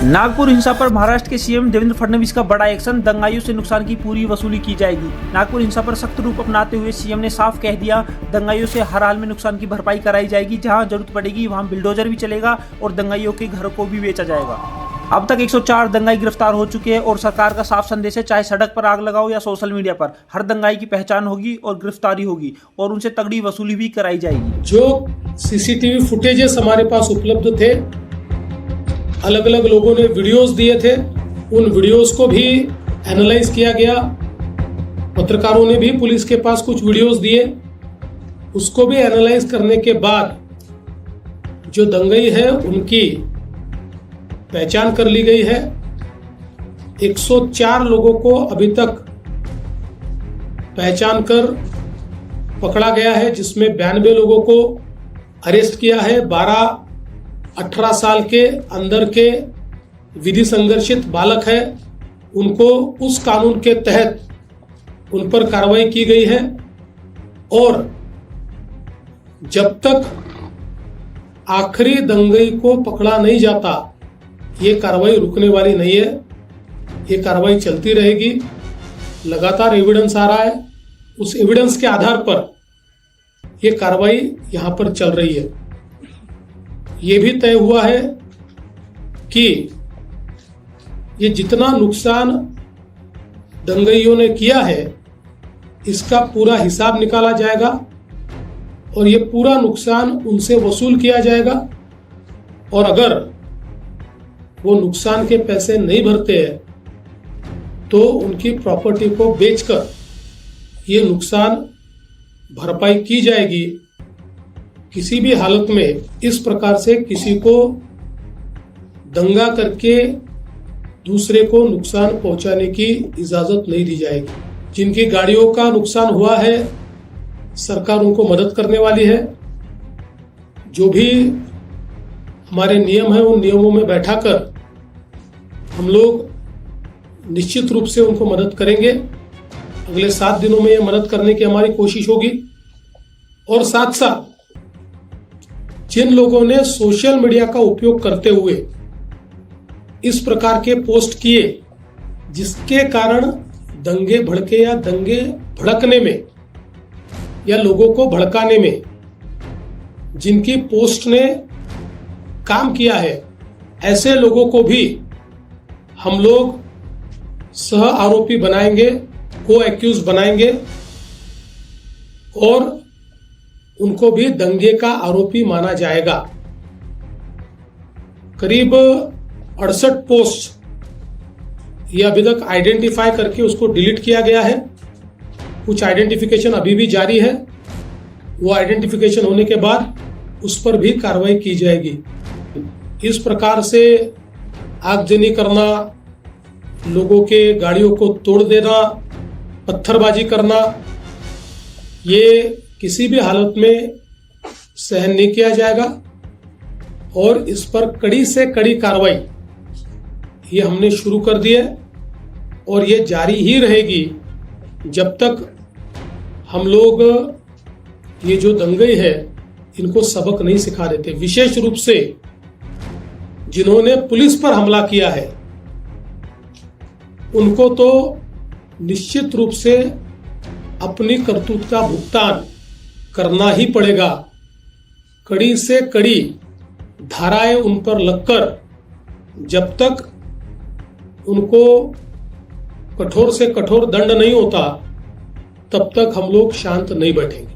नागपुर हिंसा पर महाराष्ट्र के सीएम देवेंद्र फडणवीस का बड़ा एक्शन, दंगाइयों से नुकसान की पूरी वसूली की जाएगी। नागपुर हिंसा पर सख्त रूप अपनाते हुए सीएम ने साफ कह दिया, दंगाइयों से हर हाल में नुकसान की भरपाई कराई जाएगी। जहां जरूरत पड़ेगी वहां बुलडोजर भी चलेगा और दंगाइयों के घरों को भी बेचा जाएगा। अब तक 104 दंगाई गिरफ्तार हो चुके हैं और सरकार का साफ संदेश है, चाहे सड़क पर आग लगाओ या सोशल मीडिया पर, हर दंगाई की पहचान होगी और गिरफ्तारी होगी और उनसे तगड़ी वसूली भी कराई जाएगी। जो सीसीटीवी फुटेजेस हमारे पास उपलब्ध थे, अलग अलग लोगों ने वीडियोस दिए थे, उन वीडियोस को भी एनालाइज किया गया। पत्रकारों ने भी पुलिस के पास कुछ वीडियोस दिए, उसको भी एनालाइज करने के बाद जो दंगई है उनकी पहचान कर ली गई है। 104 लोगों को अभी तक पहचान कर पकड़ा गया है, जिसमें 92 लोगों को अरेस्ट किया है। 12-18 साल के अंदर के विधि संघर्षित बालक है, उनको उस कानून के तहत उन पर कार्रवाई की गई है। और जब तक आखिरी दंगई को पकड़ा नहीं जाता, ये कार्रवाई रुकने वाली नहीं है, ये कार्रवाई चलती रहेगी। लगातार एविडेंस आ रहा है, उस एविडेंस के आधार पर ये कार्रवाई यहां पर चल रही है। ये भी तय हुआ है कि ये जितना नुकसान दंगइयों ने किया है, इसका पूरा हिसाब निकाला जाएगा और ये पूरा नुकसान उनसे वसूल किया जाएगा। और अगर वो नुकसान के पैसे नहीं भरते हैं तो उनकी प्रॉपर्टी को बेचकर ये नुकसान भरपाई की जाएगी। किसी भी हालत में इस प्रकार से किसी को दंगा करके दूसरे को नुकसान पहुंचाने की इजाजत नहीं दी जाएगी। जिनकी गाड़ियों का नुकसान हुआ है, सरकार उनको मदद करने वाली है। जो भी हमारे नियम है, उन नियमों में बैठाकर हम लोग निश्चित रूप से उनको मदद करेंगे। अगले 7 दिनों में ये मदद करने की हमारी कोशिश होगी। और साथ साथ जिन लोगों ने सोशल मीडिया का उपयोग करते हुए इस प्रकार के पोस्ट किए, जिसके कारण दंगे भड़के या दंगे भड़कने में या लोगों को भड़काने में जिनकी पोस्ट ने काम किया है, ऐसे लोगों को भी हम लोग सह आरोपी बनाएंगे, को एक्यूज बनाएंगे और उनको भी दंगे का आरोपी माना जाएगा। करीब 68 पोस्ट ये अभी तक आइडेंटिफाई करके उसको डिलीट किया गया है। कुछ आइडेंटिफिकेशन अभी भी जारी है, वो आइडेंटिफिकेशन होने के बाद उस पर भी कार्रवाई की जाएगी। इस प्रकार से आगजनी करना, लोगों के गाड़ियों को तोड़ देना, पत्थरबाजी करना, ये किसी भी हालत में सहन नहीं किया जाएगा और इस पर कड़ी से कड़ी कार्रवाई ये हमने शुरू कर दी है और ये जारी ही रहेगी जब तक हम लोग ये जो दंगई है इनको सबक नहीं सिखा देते। विशेष रूप से जिन्होंने पुलिस पर हमला किया है, उनको तो निश्चित रूप से अपनी करतूत का भुगतान करना ही पड़ेगा। कड़ी से कड़ी धाराएं उन पर लगकर जब तक उनको कठोर से कठोर दंड नहीं होता, तब तक हम लोग शांत नहीं बैठेंगे।